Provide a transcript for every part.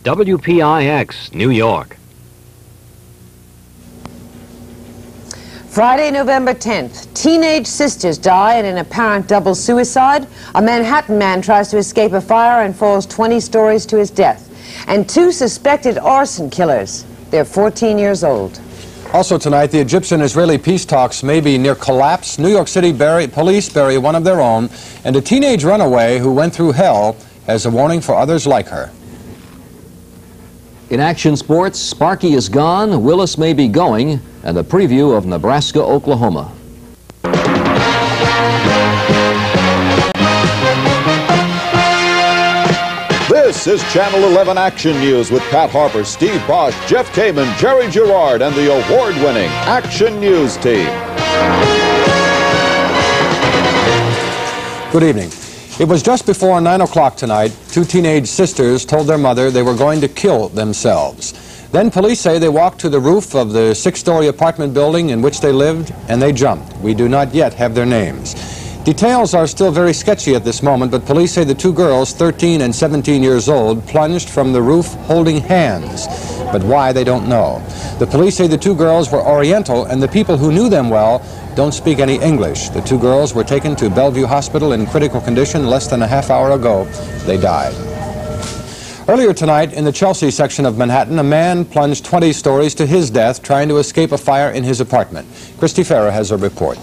WPIX, New York. Friday, November 10th, teenage sisters die in an apparent double suicide. A Manhattan man tries to escape a fire and falls 20 stories to his death. And two suspected arson killers. They're 14 years old. Also tonight, the Egyptian-Israeli peace talks may be near collapse. New York City police bury one of their own, and a teenage runaway who went through hell has a warning for others like her. In action sports, Sparky is gone, Willis may be going, and a preview of Nebraska, Oklahoma. This is Channel 11 Action News with Pat Harper, Steve Bosh, Jeff Kamen, Jerry Girard, and the award-winning Action News team. Good evening. It was just before 9 o'clock tonight. Two teenage sisters told their mother they were going to kill themselves. Then police say they walked to the roof of the 6-story apartment building in which they lived, and they jumped. We do not yet have their names. Details are still very sketchy at this moment, but police say the two girls, 13 and 17 years old, plunged from the roof holding hands. But why, they don't know. The police say the two girls were Oriental, and the people who knew them well don't speak any English. The two girls were taken to Bellevue Hospital in critical condition. Less than a half hour ago, they died. Earlier tonight, in the Chelsea section of Manhattan, a man plunged 20 stories to his death trying to escape a fire in his apartment. Christy Farah has a report.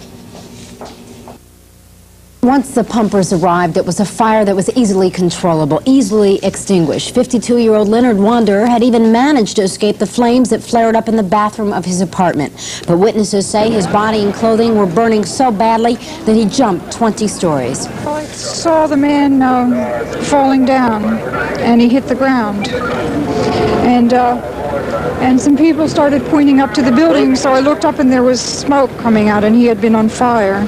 Once the pumpers arrived, it was a fire that was easily controllable, easily extinguished. 52-year-old Leonard Wanderer had even managed to escape the flames that flared up in the bathroom of his apartment. But witnesses say his body and clothing were burning so badly that he jumped 20 stories. I saw the man falling down, and he hit the ground. And some people started pointing up to the building, so I looked up and there was smoke coming out, and he had been on fire.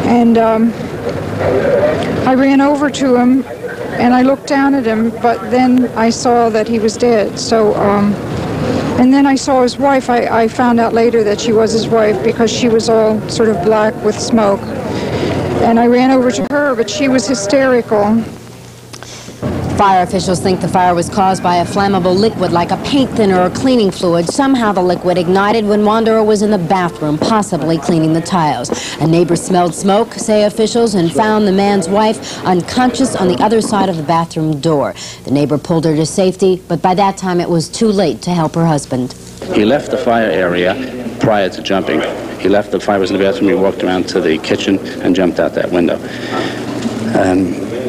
And I ran over to him and I looked down at him, but then I saw that he was dead. So, and then I saw his wife. I found out later that she was his wife because she was all sort of black with smoke. And I ran over to her, but she was hysterical. Fire officials think the fire was caused by a flammable liquid like a paint thinner or cleaning fluid. Somehow the liquid ignited when Wanderer was in the bathroom, possibly cleaning the tiles. A neighbor smelled smoke, say officials, and found the man's wife unconscious on the other side of the bathroom door. The neighbor pulled her to safety, but by that time it was too late to help her husband. He left the fire area prior to jumping. He left the fire was in the bathroom, he walked around to the kitchen and jumped out that window.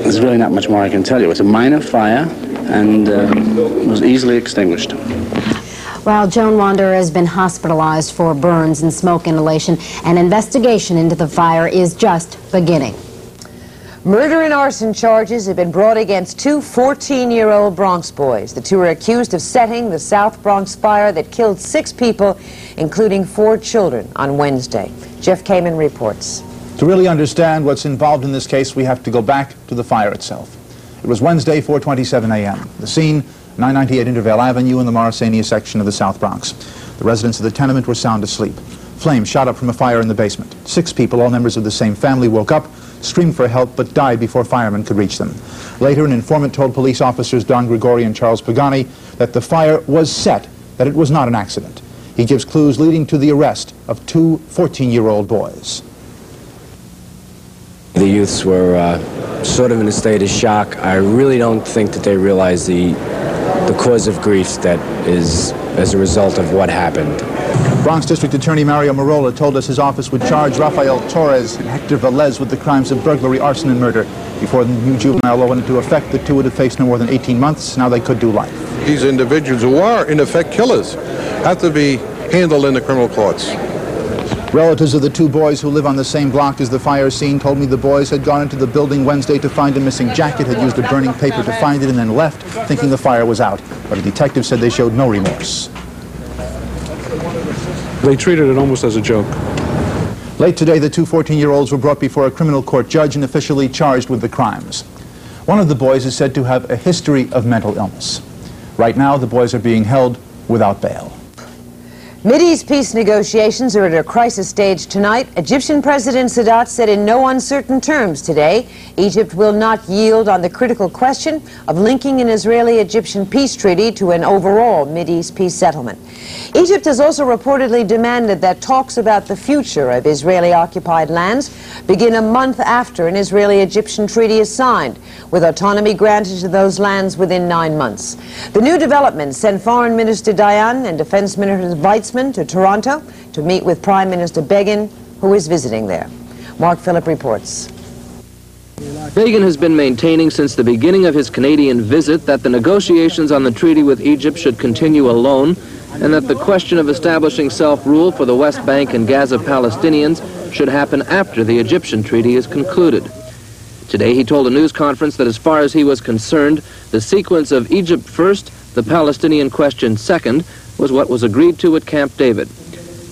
There's really not much more I can tell you. It's a minor fire and was easily extinguished. Well, Joan Wanderer has been hospitalized for burns and smoke inhalation. An investigation into the fire is just beginning. Murder and arson charges have been brought against two 14-year-old Bronx boys. The two are accused of setting the South Bronx fire that killed 6 people, including 4 children, on Wednesday. Jeff Kamen reports. To really understand what's involved in this case, we have to go back to the fire itself. It was Wednesday, 4:27 a.m. The scene, 998 Intervale Avenue in the Morrisania section of the South Bronx. The residents of the tenement were sound asleep. Flames shot up from a fire in the basement. 6 people, all members of the same family, woke up, screamed for help, but died before firemen could reach them. Later, an informant told police officers Don Grigori and Charles Pagani that the fire was set, that it was not an accident. He gives clues leading to the arrest of 2 14-year-old boys. The youths were sort of in a state of shock. I really don't think that they realize the cause of grief that is as a result of what happened. Bronx District Attorney Mario Marola told us his office would charge Rafael Torres and Hector Velez with the crimes of burglary, arson, and murder. Before the new juvenile law went into effect, the two would have faced no more than 18 months. Now they could do life. These individuals who are, in effect, killers have to be handled in the criminal courts. Relatives of the 2 boys who live on the same block as the fire scene told me the boys had gone into the building Wednesday to find a missing jacket, had used a burning paper to find it, and then left, thinking the fire was out. But a detective said they showed no remorse. They treated it almost as a joke. Late today, the 2 14-year-olds were brought before a criminal court judge and officially charged with the crimes. One of the boys is said to have a history of mental illness. Right now, the boys are being held without bail. Mideast peace negotiations are at a crisis stage tonight. Egyptian President Sadat said in no uncertain terms today Egypt will not yield on the critical question of linking an Israeli-Egyptian peace treaty to an overall Mideast peace settlement. Egypt has also reportedly demanded that talks about the future of Israeli-occupied lands begin a month after an Israeli-Egyptian treaty is signed, with autonomy granted to those lands within 9 months. The new developments sent Foreign Minister Dayan and Defense Minister Weitzman to Toronto to meet with Prime Minister Begin, who is visiting there. Mark Phillip reports. Begin has been maintaining since the beginning of his Canadian visit that the negotiations on the treaty with Egypt should continue alone, and that the question of establishing self-rule for the West Bank and Gaza Palestinians should happen after the Egyptian treaty is concluded. Today he told a news conference that as far as he was concerned, the sequence of Egypt first, the Palestinian question second, was what was agreed to at Camp David,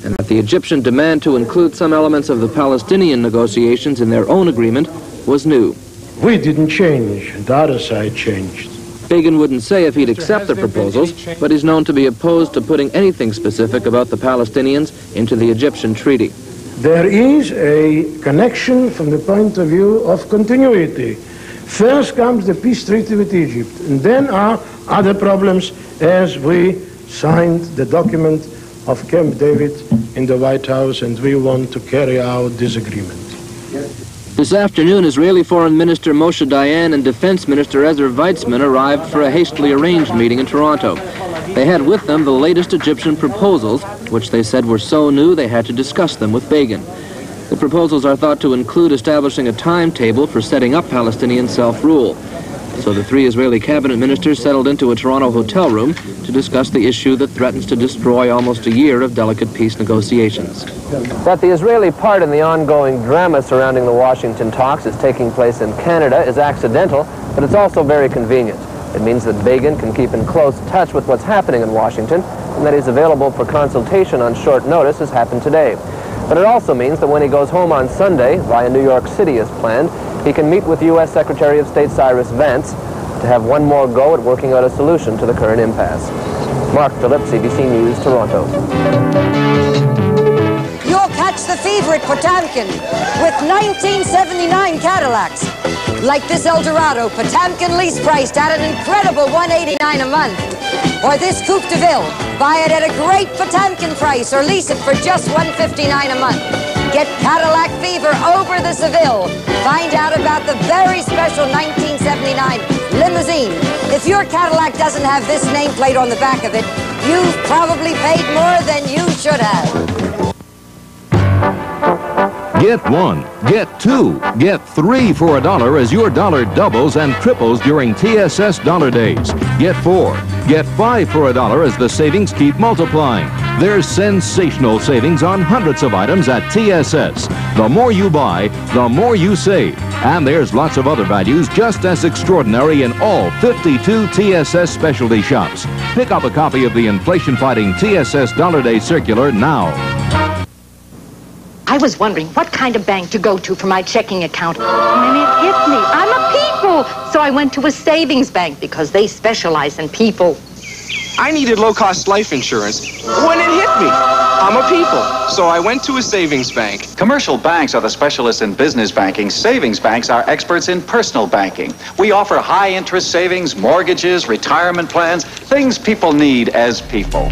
and that the Egyptian demand to include some elements of the Palestinian negotiations in their own agreement was new. We didn't change, the other side changed. Begin wouldn't say if he'd accept the proposals, but he's known to be opposed to putting anything specific about the Palestinians into the Egyptian treaty. There is a connection from the point of view of continuity. First comes the peace treaty with Egypt, and then are other problems as we signed the document of Camp David in the White House, and we want to carry out this agreement. This afternoon, Israeli Foreign Minister Moshe Dayan and Defense Minister Ezra Weitzman arrived for a hastily arranged meeting in Toronto. They had with them the latest Egyptian proposals, which they said were so new they had to discuss them with Begin. The proposals are thought to include establishing a timetable for setting up Palestinian self-rule. So the three Israeli cabinet ministers settled into a Toronto hotel room to discuss the issue that threatens to destroy almost a year of delicate peace negotiations. That the Israeli part in the ongoing drama surrounding the Washington talks is taking place in Canada is accidental, but it's also very convenient. It means that Begin can keep in close touch with what's happening in Washington, and that he's available for consultation on short notice, as happened today. But it also means that when he goes home on Sunday, via New York City as planned, he can meet with U.S. Secretary of State Cyrus Vance to have one more go at working out a solution to the current impasse. Mark Phillip, CBC News, Toronto. You'll catch the fever at Potamkin with 1979 Cadillacs. Like this Eldorado, Potamkin lease priced at an incredible $189 a month. Or this Coupe de Ville, buy it at a great Potamkin price or lease it for just $159 a month. Get Cadillac fever over the Seville. Find out about the very special 1979 limousine. If your Cadillac doesn't have this nameplate on the back of it, you've probably paid more than you should have. Get one, get two, get three for $1 as your dollar doubles and triples during TSS Dollar Days. Get four, get five for $1 as the savings keep multiplying. There's sensational savings on hundreds of items at TSS. The more you buy, the more you save. And there's lots of other values just as extraordinary in all 52 TSS specialty shops. Pick up a copy of the inflation-fighting TSS Dollar Day circular now. I was wondering what kind of bank to go to for my checking account. And it hit me. I'm a people. So I went to a savings bank because they specialize in people. I needed low-cost life insurance when it hit me. I'm a people. So I went to a savings bank. Commercial banks are the specialists in business banking. Savings banks are experts in personal banking. We offer high-interest savings, mortgages, retirement plans, things people need as people.